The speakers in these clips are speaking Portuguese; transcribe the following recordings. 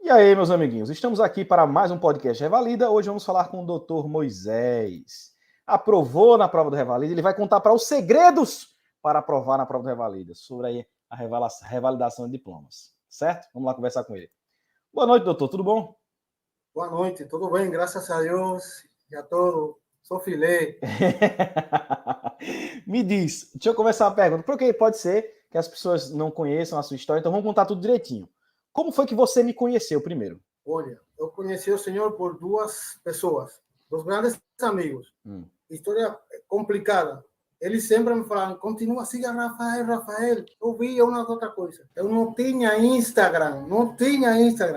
E aí, meus amiguinhos, estamos aqui para mais um podcast Revalida. Hoje vamos falar com o Dr. Moisés. Aprovou na prova do Revalida, ele vai contar para os segredos para aprovar na prova do Revalida, sobre aí a revalidação de diplomas, certo? Vamos lá conversar com ele. Boa noite, doutor, tudo bom? Boa noite, tudo bem? Graças a Deus e a todos. Sou filé. Me diz, deixa eu começar a pergunta, porque pode ser que as pessoas não conheçam a sua história, então vamos contar tudo direitinho. Como foi que você me conheceu primeiro? Olha, eu conheci o senhor por duas pessoas, dois grandes amigos. História complicada. Eles sempre me falavam, continua, siga Rafael. Eu via uma outra coisa. Eu não tinha Instagram.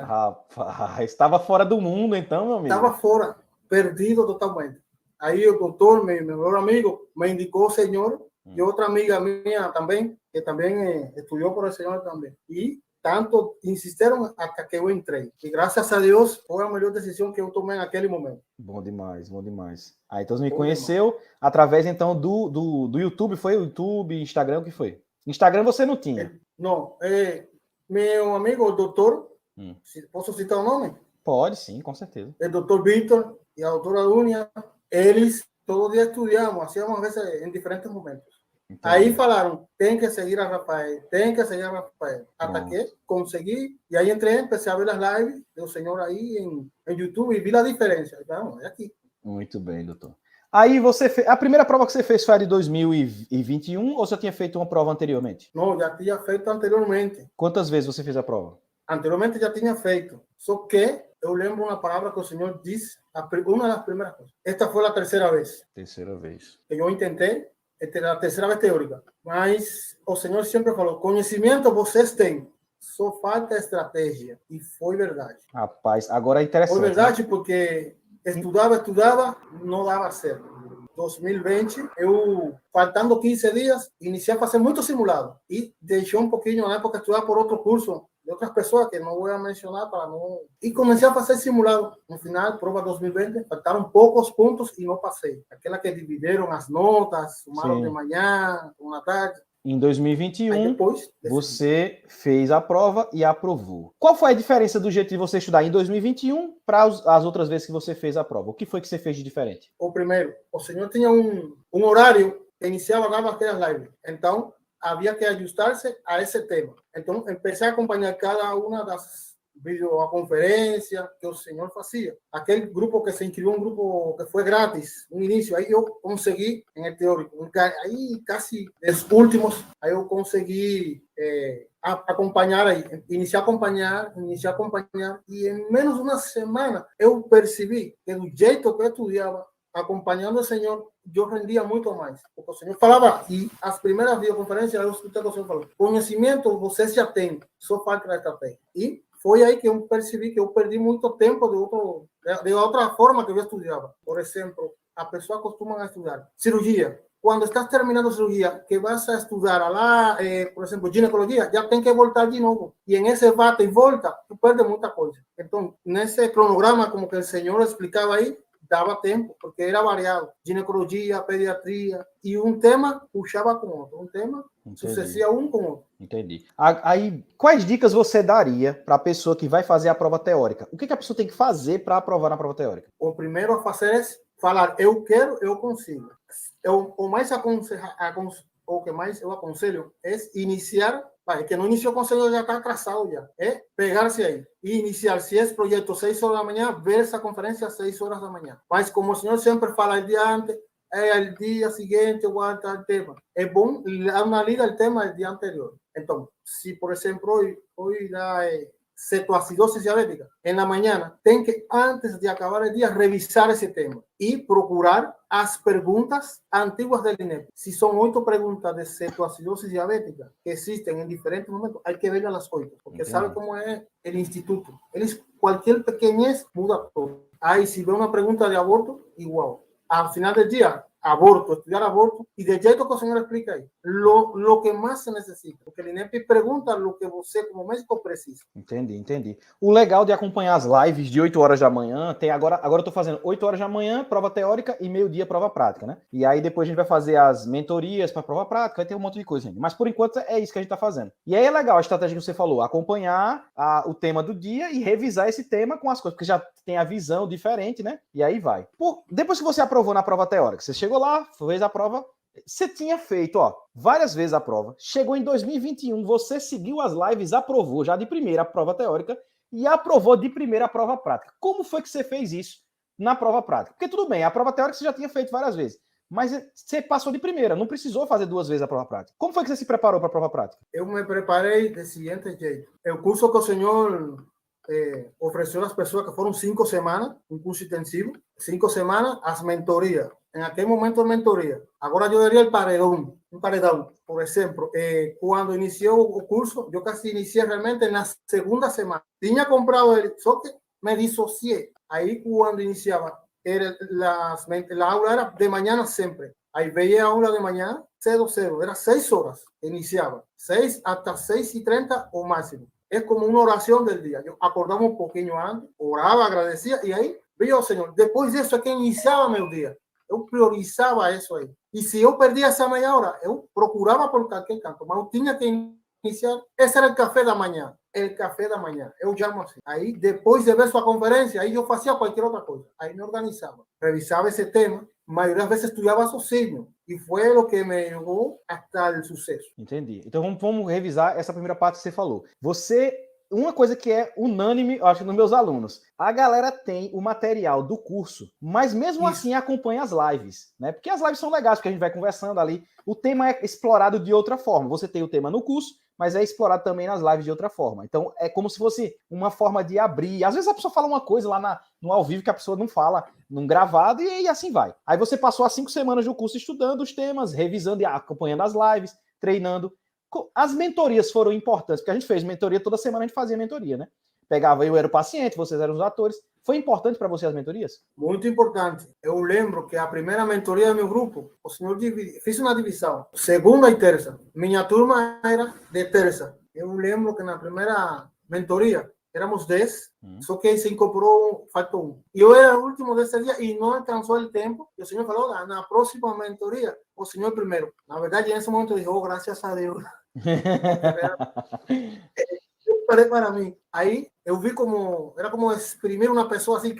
Rapaz, estava fora do mundo então, meu amigo? Estava fora, perdido totalmente. Aí o doutor, meu melhor amigo, me indicou o senhor e outra amiga minha também, que também estudou por o senhor também. E tanto insistiram até que eu entrei. E graças a Deus foi a melhor decisão que eu tomei naquele momento. Bom demais, bom demais. Aí então você me conheceu através então do YouTube, foi o YouTube, Instagram, o que foi? Instagram você não tinha? Não, meu amigo, o doutor, posso citar o nome? Pode, sim, com certeza. O doutor Vítor e a doutora Dunia, eles todo dia estudiamos, hacíamos a veces em diferentes momentos. Entendi. Aí falaram, tem que seguir a Rafael. Até que consegui, e aí entrei, empecé a ver as lives do senhor aí em YouTube e vi a diferença. Então, é aqui. Muito bem, doutor. Aí você fez, a primeira prova que você fez foi a de 2021 ou você tinha feito uma prova anteriormente? Não, já tinha feito anteriormente. Quantas vezes você fez a prova? Anteriormente já tinha feito, só que eu lembro uma palavra que o senhor disse, uma das primeiras coisas. Esta foi a terceira vez. Terceira vez. Que eu tentei, esta era a terceira vez teórica. Mas o senhor sempre falou, conhecimento vocês têm, só falta estratégia. E foi verdade. Rapaz, agora é interessante. Foi verdade, né? Porque estudava, não dava certo. 2020, eu, faltando 15 dias, iniciei a fazer muito simulado. E deixei um pouquinho na época estudar por outro curso de outras pessoas que não vou mencionar para não... E comecei a fazer simulado. No final, prova 2020, faltaram poucos pontos e não passei. Aquela que dividiram as notas, sumaram de manhã, na tarde. Em 2021, você fez a prova e aprovou. Qual foi a diferença do jeito de você estudar em 2021 para as outras vezes que você fez a prova? O que foi que você fez de diferente? O primeiro, o senhor tinha um horário que iniciava aquelas lives. Então, havia que ajustar-se a esse tema. Então, empecé a acompanhar cada uma das videoconferências que o senhor fazia. Aquele grupo que se inscreveu, um grupo que foi grátis, no início, aí eu consegui, em teórico, aí quase os últimos, aí eu consegui acompanhar aí, iniciar a acompanhar, e em menos de uma semana eu percebi que do jeito que eu estudava, acompanhando o senhor, eu rendia muito mais. Porque o senhor falava, e as primeiras videoconferências, eu escutei o senhor falando, conhecimento vocês já têm, só falta a estratégia. E foi aí que eu percebi que eu perdi muito tempo de outra forma que eu estudava. Por exemplo, a pessoa costuma estudar cirurgia. Quando estás terminando a cirurgia, que vas a estudar lá, por exemplo, ginecologia, já tem que voltar de novo. E em esse bate e volta, tu perde muita coisa. Então, nesse cronograma, como que o senhor explicava aí, dava tempo, porque era variado. Ginecologia, pediatria, e um tema puxava com outro. Um tema sucedia um com outro. Entendi. Aí, quais dicas você daria para a pessoa que vai fazer a prova teórica? O que a pessoa tem que fazer para aprovar na prova teórica? O primeiro a fazer é falar, eu quero, eu consigo. O que mais eu aconselho é iniciar, que no início o conselho já está atrasado já, é pegar-se aí e iniciar, se é projeto 6 horas da manhã, ver essa conferência às 6 horas da manhã. Mas como o senhor sempre fala el dia antes, el dia seguinte, aguanta o tema. É bom dar uma lida ao tema do dia anterior. Então, se por exemplo, hoje dá cetoacidose diabética, en la mañana, ten que, antes de acabar el día, revisar ese tema y procurar as perguntas antiguas del INEP. Si son 8 preguntas de cetoacidosis diabética que existen en diferentes momentos, hay que ver a las 8, porque sabe cómo es el instituto. Cualquier pequeñez muda todo. Ahí, si ve una pregunta de aborto, igual. Al final del día, aborto, estudiar aborto, y de jeito que o senhor explica aí, lo que mais se necessita, porque o INEP pergunta o que você, como médico, precisa. Entendi. O legal de acompanhar as lives de 8 horas da manhã, tem agora eu tô fazendo 8 horas da manhã, prova teórica, e meio-dia, prova prática, né? E aí depois a gente vai fazer as mentorias para prova prática, vai ter um monte de coisa ainda. Mas por enquanto é isso que a gente tá fazendo. E aí é legal a estratégia que você falou, acompanhar o tema do dia e revisar esse tema com as coisas, porque já tem a visão diferente, né? E aí vai. Depois que você aprovou na prova teórica, você chegou lá, fez a prova, você tinha feito, várias vezes a prova. Chegou em 2021, você seguiu as lives, aprovou já de primeira a prova teórica e aprovou de primeira a prova prática. Como foi que você fez isso na prova prática? Porque tudo bem, a prova teórica você já tinha feito várias vezes, mas você passou de primeira, não precisou fazer 2 vezes a prova prática. Como foi que você se preparou para a prova prática? Eu me preparei do seguinte jeito. O curso que o senhor ofreceu às pessoas, que foram 5 semanas, um curso intensivo, 5 semanas, as mentorias. Em aquele momento, mentoria. Agora eu daria o paredão, um paredão. Por exemplo, quando iniciou o curso, eu quase iniciei realmente na segunda semana. Tinha comprado ele, só que me dissociei. Aí, quando iniciava, a aula era de manhã sempre. Aí veia a aula de manhã, cedo, era 6 horas, iniciava. 6 até 6:30 o máximo. É como uma oração do dia. Eu acordava um pouquinho antes, orava, agradecia, e aí veio o Senhor. Depois disso é que iniciava meu dia. Eu priorizava isso aí. E se eu perdia essa meia hora, eu procurava por qualquer canto, mas eu tinha que iniciar. Esse era o café da manhã. O café da manhã. Eu chamo assim. Aí, depois de ver sua conferência, aí eu fazia qualquer outra coisa. Aí me organizava. Revisava esse tema. A maioria das vezes estudava sozinho. E foi o que me levou até o sucesso. Entendi. Então vamos revisar essa primeira parte que você falou. Uma coisa que é unânime, eu acho, nos meus alunos. A galera tem o material do curso, mas mesmo assim acompanha as lives, né? Porque as lives são legais, porque a gente vai conversando ali. O tema é explorado de outra forma. Você tem o tema no curso, mas é explorado também nas lives de outra forma. Então, é como se fosse uma forma de abrir. Às vezes a pessoa fala uma coisa lá no ao vivo que a pessoa não fala, num gravado, e assim vai. Aí você passou as 5 semanas do curso estudando os temas, revisando e acompanhando as lives, treinando. As mentorias foram importantes, porque a gente fez mentoria toda semana, a gente fazia mentoria, né? Eu era o paciente, vocês eram os atores. Foi importante para você as mentorias? Muito importante. Eu lembro que a primeira mentoria do meu grupo, o senhor fiz uma divisão, segunda e terça. Minha turma era de terça. Eu lembro que na primeira mentoria éramos 10, só que se incorporou, faltou um. E eu era o último desse dia e não alcançou o tempo. E o senhor falou, na próxima mentoria, o senhor primeiro. Na verdade, nesse momento eu disse, graças a Deus. Eu parei para mim. Aí eu vi como era como exprimir uma pessoa assim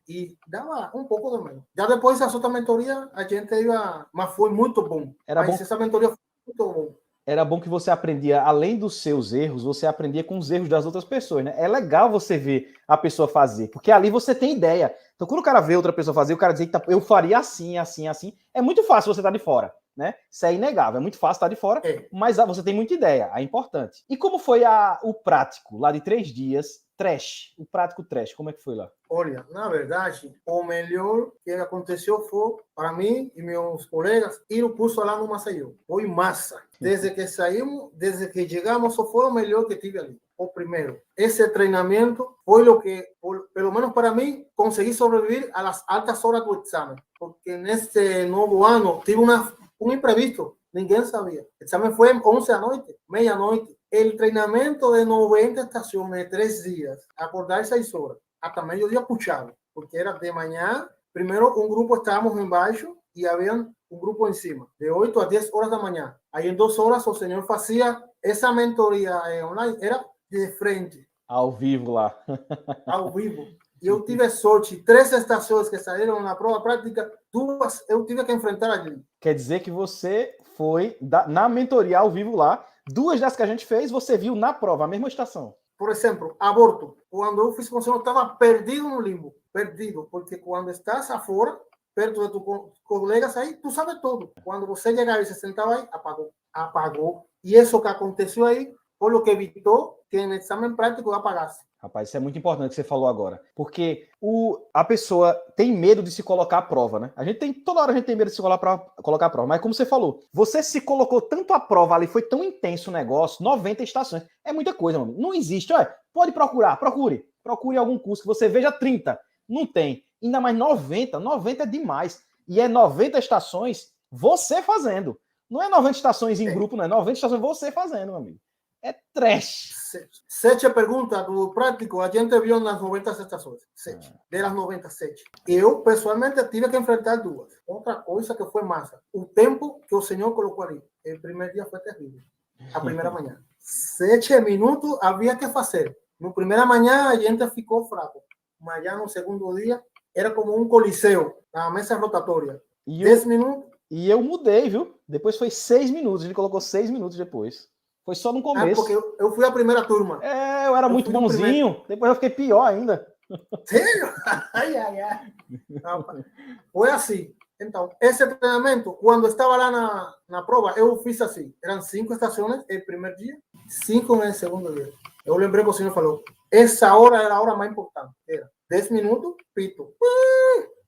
e dava um pouco de medo. Já depois da outra mentoria a gente ia, mas foi muito bom. Essa mentoria foi muito bom. Era bom que você aprendia, além dos seus erros, você aprendia com os erros das outras pessoas, né? É legal você ver a pessoa fazer, porque ali você tem ideia. Então, quando o cara vê outra pessoa fazer, o cara diz, eu faria assim, assim, assim. É muito fácil você estar de fora, né? Isso é inegável, é muito fácil estar de fora, mas você tem muita ideia, é importante. E como foi o prático, lá de 3 dias, trash, o prático trash, como é que foi lá? Olha, na verdade, o melhor que aconteceu foi, para mim e meus colegas, ir ao curso lá no Maceió. Foi massa. Desde que saímos, desde que chegamos, só foi o melhor que tive ali. O primeiro. Esse treinamento foi o que, pelo menos para mim, consegui sobreviver às altas horas do exame. Porque nesse novo ano, tive um imprevisto. Ninguém sabia. O exame foi 11 da noite, meia-noite. O treinamento de 90 estações, 3 dias. Acordar 6 horas. Até meio-dia puxado. Porque era de manhã. Primeiro, um grupo estávamos embaixo e havia um grupo em cima. De 8 a 10 horas da manhã. Aí, em 2 horas, o senhor fazia essa mentoria online. Era de frente. Ao vivo lá. Ao vivo. E eu tive sorte. 3 estações que saíram na prova prática, 2 eu tive que enfrentar ali. Quer dizer que você foi na mentoria ao vivo lá. 2 das que a gente fez, você viu na prova, a mesma estação. Por exemplo, aborto. Quando eu fiz com o senhor, eu estava perdido no limbo. Perdido. Porque quando estás afora, perto de tus colegas aí, tu sabe tudo. Quando você chegava e se sentava aí, apagou. Apagou. E isso que aconteceu aí foi o que evitou que no exame prático apagasse. Rapaz, isso é muito importante que você falou agora. Porque a pessoa tem medo de se colocar à prova, né? Toda hora a gente tem medo de se colocar à prova. Mas como você falou, você se colocou tanto à prova ali, foi tão intenso o negócio, 90 estações. É muita coisa, mano. Não existe. Olha, pode procurar, procure algum curso que você veja 30. Não tem. Ainda mais 90 é demais. E é 90 estações você fazendo. Não é 90 estações em grupo, não é 90 estações você fazendo, meu amigo. É trash. 7 perguntas do prático, a gente viu nas 90 estações. 7. Das 97. Eu, pessoalmente, tive que enfrentar 2. Outra coisa que foi massa. O tempo que o senhor colocou ali. O primeiro dia foi terrível. A primeira manhã. 7 minutos havia que fazer. No primeira manhã a gente ficou fraco. Mas já no segundo dia era como um coliseu, na mesa rotatória. 10 minutos. E eu mudei, viu? Depois foi 6 minutos. Ele colocou 6 minutos depois. Foi só no começo. Porque eu fui a primeira turma. Eu era muito bonzinho. Depois eu fiquei pior ainda. Sério? Ai. Foi assim. Então, esse treinamento, quando estava lá na prova, eu fiz assim. Eram 5 estações no primeiro dia, 5 no segundo dia. Eu lembrei que o senhor falou, essa hora era a hora mais importante. Era 10 minutos, pito.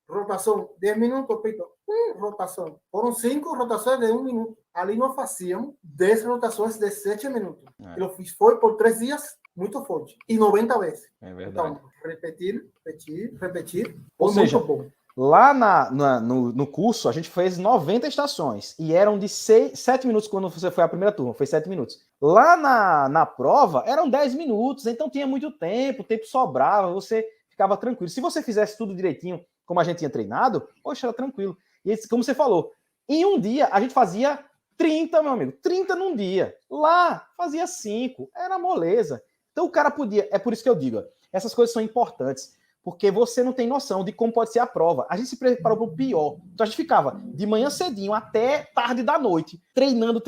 Rotação, 10 minutos, pito. Rotação. Foram 5 rotações de 1 minuto. Ali nós fazíamos 10 rotações de 7 minutos. Eu fiz, foi por 3 dias, muito forte. E 90 vezes. É verdade. Então, repetir. Ou seja, lá no curso, a gente fez 90 estações. E eram de 7 minutos quando você foi a primeira turma. Foi 7 minutos. Lá na prova, eram 10 minutos. Então tinha muito tempo. O tempo sobrava. Você ficava tranquilo. Se você fizesse tudo direitinho, como a gente tinha treinado, poxa, era tranquilo. E como você falou, em um dia a gente fazia 30, meu amigo. 30 num dia. Lá fazia 5. Era moleza. Então o cara podia... É por isso que eu digo, essas coisas são importantes. Porque você não tem noção de como pode ser a prova. A gente se preparou para o pior. Então a gente ficava de manhã cedinho até tarde da noite, treinando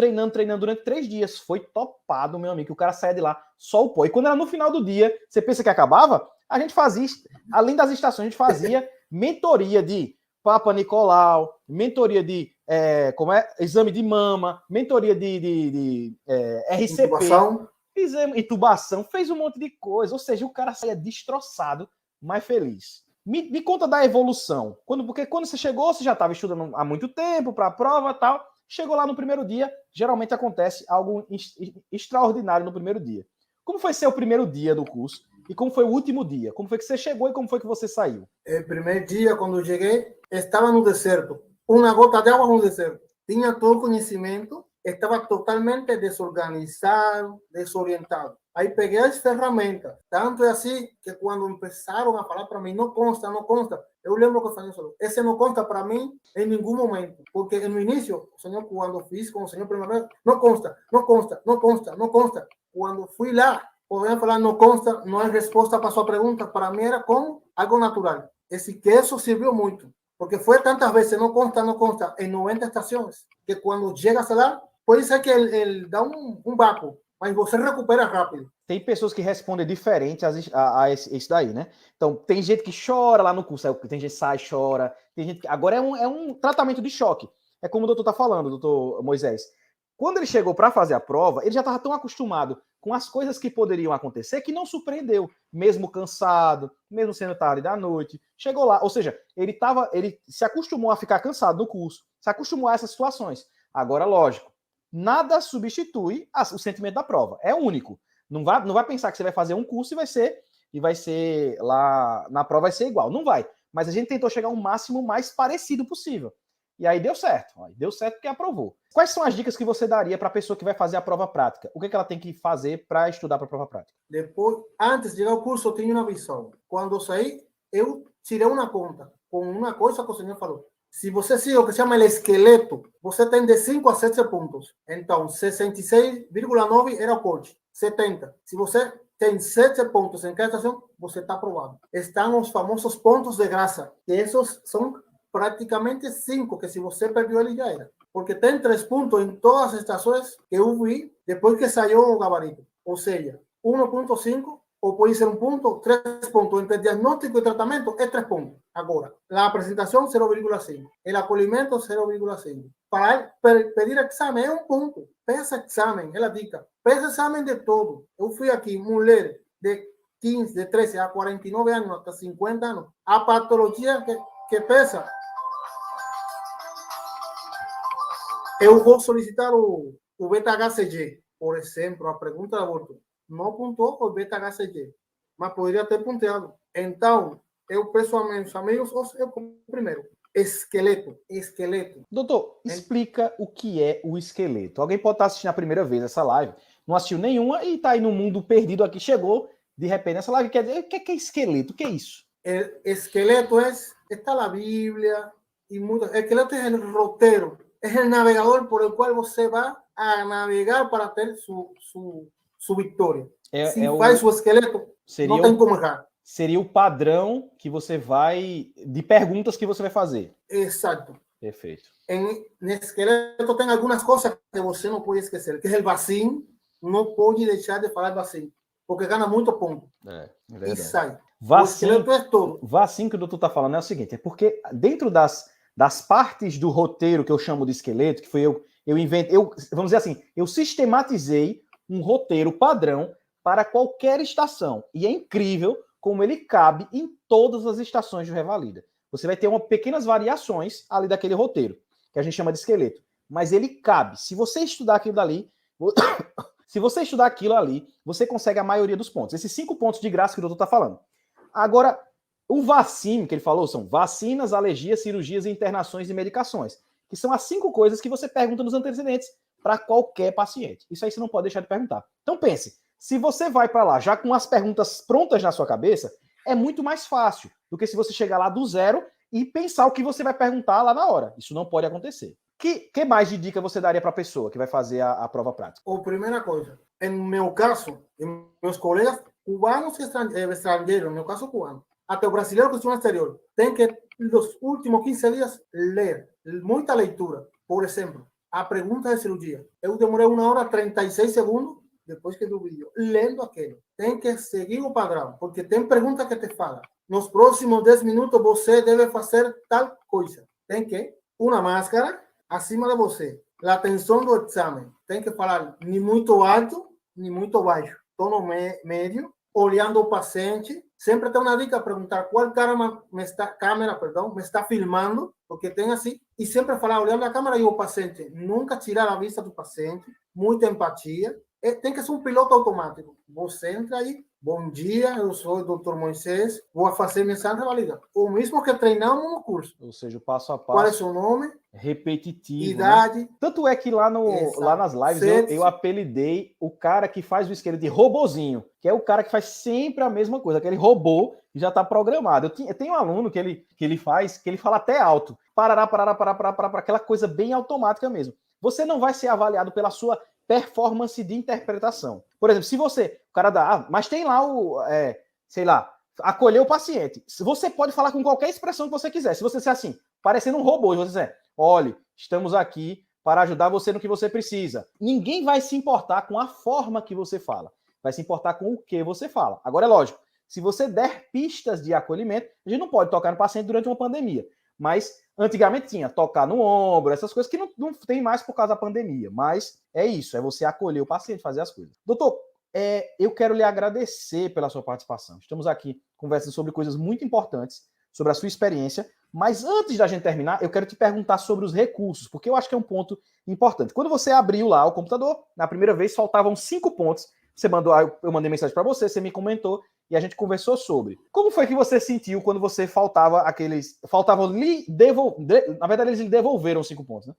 durante 3 dias. Foi topado, meu amigo, que o cara saia de lá só o pó. E quando era no final do dia, você pensa que acabava? A gente fazia, além das estações, a gente fazia mentoria de Papa Nicolau, mentoria de exame de mama, mentoria de RCP. Fizemos intubação, fez um monte de coisa. Ou seja, o cara saía destroçado, mais feliz. Me conta da evolução. Porque quando você chegou, você já estava estudando há muito tempo para a prova e tal. Chegou lá no primeiro dia, geralmente acontece algo extraordinário no primeiro dia. Como foi seu primeiro dia do curso? E como foi o último dia? Como foi que você chegou e como foi que você saiu? O primeiro dia, quando eu cheguei, estava no deserto. Uma gota de água no deserto. Tinha todo o conhecimento, estava totalmente desorganizado, desorientado. Aí peguei as ferramentas. Tanto é assim que quando começaram a falar para mim, não consta. Eu lembro que eu falei, esse não consta para mim em nenhum momento. Porque no início, o senhor, quando fiz com o senhor primeira vez, não consta. Quando fui lá, podemos falar, não consta, não é resposta para sua pergunta. Para mim era como algo natural. Esse queso serviu muito. Porque foi tantas vezes, não consta, em 90 estações, que quando chegas lá, pode ser que ele dá um vácuo, mas você recupera rápido. Tem pessoas que respondem diferente a isso daí, né? Então, tem gente que chora lá no curso, tem gente que sai, chora, tem gente que... Agora é um tratamento de choque. É como o doutor tá falando, doutor Moisés. Quando ele chegou para fazer a prova, ele já estava tão acostumado com as coisas que poderiam acontecer que não surpreendeu, mesmo cansado, mesmo sendo tarde da noite. Chegou lá, ou seja, ele se acostumou a ficar cansado no curso, se acostumou a essas situações. Agora, lógico, nada substitui o sentimento da prova. É único. Não vai pensar que você vai fazer um curso e vai ser lá na prova vai ser igual. Não vai. Mas a gente tentou chegar ao máximo mais parecido possível. E aí deu certo. Deu certo porque aprovou. Quais são as dicas que você daria para a pessoa que vai fazer a prova prática? O que ela tem que fazer para estudar para a prova prática? Depois, antes de chegar ao curso, eu tinha uma visão. Quando eu saí, eu tirei uma conta com uma coisa que o senhor falou. Se você sigue o que se chama o esqueleto, você tem de 5 a 7 pontos. Então, 66,9 era o corte. 70. Se você tem 7 pontos em cada estação, você está aprovado. Estão os famosos pontos de graça. E esses são praticamente 5, que se você perdeu ele já era. Porque tem 3 pontos em todas as estações que eu vi depois que saiu o gabarito. Ou seja, 1,5 ou pode ser 1 ponto, 3 pontos. Entre diagnóstico e tratamento é 3 pontos. Agora, a apresentação 0,5. O acolhimento 0,5. Para pedir exame é 1 ponto. Peça exame, é a dica. Peça exame de todo. Eu fui aqui, mulher de 15, de 13 a 49 anos, até 50 anos. A patologia que pesa, eu vou solicitar o beta-HCG, por exemplo, a pergunta de aborto. Não pontuou o beta-HCG, mas poderia ter pontuado. Então, eu peço a meus amigos, eu primeiro, Esqueleto. Doutor, explica o que é o esqueleto. Alguém pode estar assistindo a primeira vez essa live, não assistiu nenhuma e está aí no mundo perdido aqui, chegou de repente nessa live, quer dizer, o que é esqueleto? O que é isso? El esqueleto está la Biblia y mucho. El esqueleto es el rotero, es el navegador por el cual você va a navegar para ter su victoria. Se faz o esqueleto, não tem como errar. Seria o padrão que você vai, de perguntas que você vai fazer. Exato. Perfeito. En esqueleto tem algumas coisas que você não pode esquecer, que é o vacín, não pode deixar de falar vacín, porque ganha muito ponto. É verdade. E sai. Vacín, o esqueleto é todo. Vacín que o doutor está falando é o seguinte, é porque dentro das partes do roteiro que eu chamo de esqueleto, que foi eu inventei, vamos dizer assim, eu sistematizei um roteiro padrão para qualquer estação. E é incrível como ele cabe em todas as estações do Revalida. Você vai ter pequenas variações ali daquele roteiro, que a gente chama de esqueleto. Mas ele cabe. Se você estudar aquilo dali, você consegue a maioria dos pontos. Esses 5 pontos de graça que o doutor está falando. Agora, o vacina que ele falou são vacinas, alergias, cirurgias, internações e medicações, que são as 5 coisas que você pergunta nos antecedentes para qualquer paciente. Isso aí você não pode deixar de perguntar. Então pense, se você vai para lá já com as perguntas prontas na sua cabeça, é muito mais fácil do que se você chegar lá do zero e pensar o que você vai perguntar lá na hora. Isso não pode acontecer. Que mais de dica você daria para a pessoa que vai fazer a prova prática? A primeira coisa, em meu caso, em meus colegas cubanos e estrangeiros, no meu caso cubano, até o brasileiro que está no exterior, tem que, nos últimos 15 dias, ler. Muita leitura. Por exemplo, a pergunta de cirurgia. Eu demorei 1 hora e 36 segundos depois que do vídeo, lendo aquilo. Tem que seguir o padrão, porque tem pergunta que te fala. Nos próximos 10 minutos você deve fazer tal coisa. Tem que uma máscara acima de você. A atenção do exame. Tem que falar nem muito alto, nem muito baixo. Tono médio, olhando o paciente. Sempre tem uma dica, perguntar qual câmera me está filmando, porque tem assim, e sempre falar, olhando a câmera e o paciente. Nunca tirar a vista do paciente, muita empatia. Tem que ser um piloto automático. Você entra aí, bom dia, eu sou o Dr. Moisés, vou fazer minha exame revalida. O mesmo que treinamos no curso. Ou seja, o passo a passo. Qual é o seu nome? Repetitivo. Idade. Né? Tanto é que lá nas lives eu apelidei o cara que faz o esqueleto de robozinho, que é o cara que faz sempre a mesma coisa, aquele robô que já está programado. Eu tenho um aluno que ele fala até alto. Parará, aquela coisa bem automática mesmo. Você não vai ser avaliado pela sua performance de interpretação. Por exemplo, se o cara dá, mas tem lá acolher o paciente. Você pode falar com qualquer expressão que você quiser. Se você disser assim, parecendo um robô, você disser, olha, estamos aqui para ajudar você no que você precisa. Ninguém vai se importar com a forma que você fala. Vai se importar com o que você fala. Agora, é lógico, se você der pistas de acolhimento, a gente não pode tocar no paciente durante uma pandemia. Mas antigamente tinha tocar no ombro, essas coisas que não tem mais por causa da pandemia. Mas é isso, é você acolher o paciente, fazer as coisas. Doutor, eu quero lhe agradecer pela sua participação. Estamos aqui conversando sobre coisas muito importantes, sobre a sua experiência. Mas antes da gente terminar, eu quero te perguntar sobre os recursos, porque eu acho que é um ponto importante. Quando você abriu lá o computador, na primeira vez faltavam 5 pontos. Eu mandei mensagem para você me comentou e a gente conversou sobre. Como foi que você sentiu quando você faltavam lhe devolver? Na verdade, eles lhe devolveram 5 pontos, né?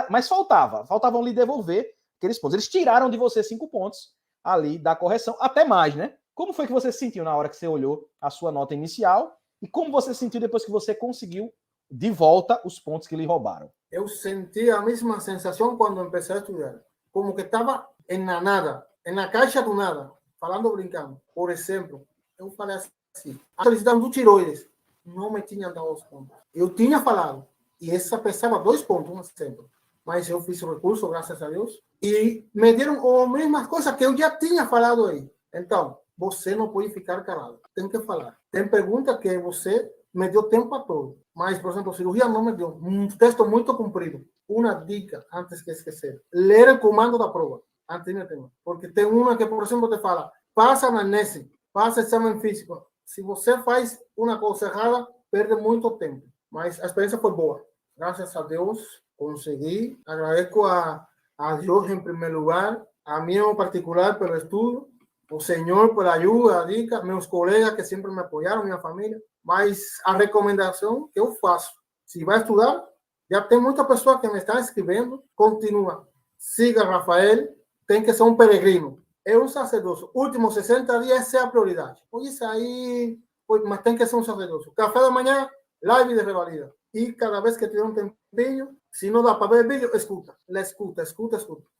Mas faltavam lhe devolver aqueles pontos. Eles tiraram de você 5 pontos ali da correção, até mais, né? Como foi que você se sentiu na hora que você olhou a sua nota inicial e como você se sentiu depois que você conseguiu de volta os pontos que lhe roubaram? Eu senti a mesma sensação quando comecei a estudar. Como que estava na nada, na caixa do nada, falando brincando. Por exemplo, eu falei assim, a solicitação do tiroides não me tinha dado os pontos. Eu tinha falado, e essa pesava 2 pontos, um exemplo. Mas eu fiz o recurso, graças a Deus, e me deram as mesmas coisas que eu já tinha falado aí. Então, você não pode ficar calado, tem que falar. Tem pergunta que você me deu tempo a todo, mas, por exemplo, cirurgia não me deu. Um texto muito comprido. Uma dica, antes que esquecer, ler o comando da prova, antes de me ter. Porque tem uma que, por exemplo, te fala, passa anamnese, passa exame físico. Se você faz uma coisa errada, perde muito tempo. Mas a experiência foi boa. Graças a Deus, consegui. Agradeço a Jorge, em primeiro lugar, a mim em particular pelo estudo, o Senhor pela ajuda, a dica, meus colegas que sempre me apoiaram, minha família. Mas a recomendação que eu faço Se vai estudar, já tem muita pessoa que me está escrevendo, continua. Siga Rafael, tem que ser um peregrino. É um sacerdote. Últimos 60 dias, essa é a prioridade. Pois isso aí, mas tem que ser um sacerdote. Café da manhã, live de revalida. E cada vez que tiver um tempinho, se não dá para ver vídeo, escuta. Escuta.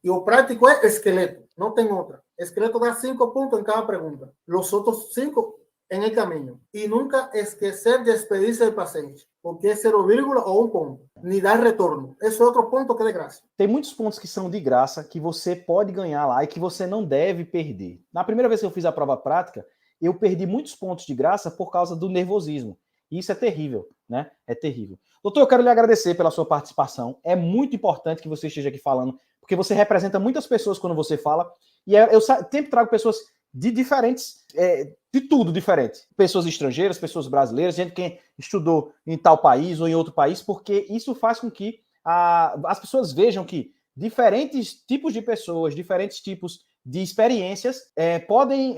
E o prático é esqueleto, não tem outra. Esqueleto dá 5 pontos em cada pergunta. Os outros 5 em el caminho. E nunca esquecer de despedir-se do paciente, porque é 0, ou 1 ponto. Nem dar retorno. Esse é outro ponto que é de graça. Tem muitos pontos que são de graça, que você pode ganhar lá e que você não deve perder. Na primeira vez que eu fiz a prova prática, eu perdi muitos pontos de graça por causa do nervosismo. E isso é terrível, né? É terrível. Doutor, eu quero lhe agradecer pela sua participação. É muito importante que você esteja aqui falando, porque você representa muitas pessoas quando você fala. E eu sempre trago pessoas de diferentes, de tudo diferente. Pessoas estrangeiras, pessoas brasileiras, gente que estudou em tal país ou em outro país, porque isso faz com que as pessoas vejam que diferentes tipos de pessoas, diferentes tipos de experiências podem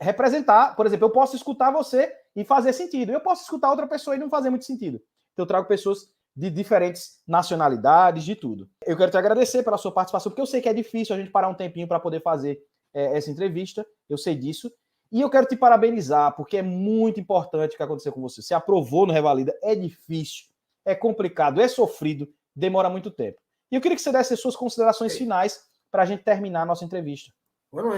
representar. Por exemplo, eu posso escutar você e fazer sentido. Eu posso escutar outra pessoa e não fazer muito sentido. Então eu trago pessoas de diferentes nacionalidades, de tudo. Eu quero te agradecer pela sua participação, porque eu sei que é difícil a gente parar um tempinho para poder fazer essa entrevista, eu sei disso. E eu quero te parabenizar, porque é muito importante o que aconteceu com você. Você aprovou no Revalida, é difícil, é complicado, é sofrido, demora muito tempo. E eu queria que você desse as suas considerações finais para a gente terminar a nossa entrevista. Bueno,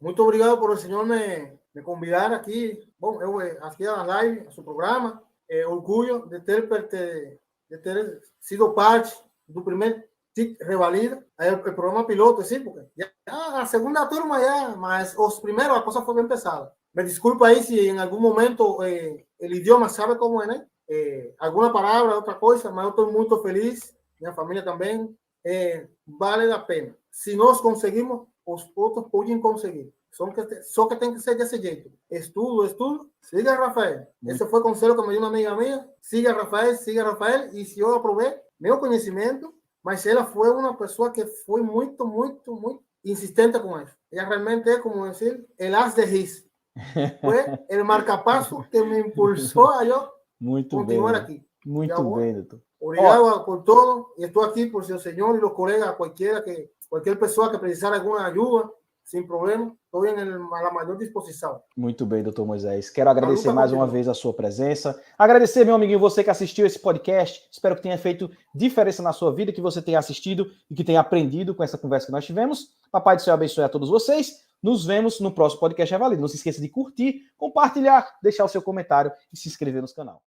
muito obrigado por o senhor me convidar aqui. Bom, eu aqui a live, a seu programa. Orgulho de ter sido parte do primeiro TIC Revalida. O programa piloto, sim, porque já a segunda turma já, mas os primeiros a coisa foi bem pesada. Me desculpa aí se em algum momento o idioma sabe como é, né? Alguma palavra, outra coisa, mas eu estou muito feliz, minha família também. Vale a pena. Se nós conseguimos, os outros podem conseguir. Só que tem que ser desse jeito. Estudo. Siga Rafael. Esse foi o conselho que me deu uma amiga minha. Siga Rafael. E se eu aprovei meu conhecimento, mas ela foi uma pessoa que foi muito insistente com isso. Ela realmente é, como dizer, el as de ris. Foi o marcapasso que me impulsou a eu continuar aqui. Muito bem, doutor. Obrigado por todo. E estou aqui por seu senhor e os colegas, qualquer pessoa que precisar alguma ajuda, sem problema, estou à maior disposição. Muito bem, doutor Moisés. Quero agradecer mais uma vez a sua presença. Agradecer, meu amiguinho, você que assistiu esse podcast. Espero que tenha feito diferença na sua vida, que você tenha assistido e que tenha aprendido com essa conversa que nós tivemos. Papai do Céu abençoe a todos vocês. Nos vemos no próximo podcast Revalida. Não se esqueça de curtir, compartilhar, deixar o seu comentário e se inscrever no canal.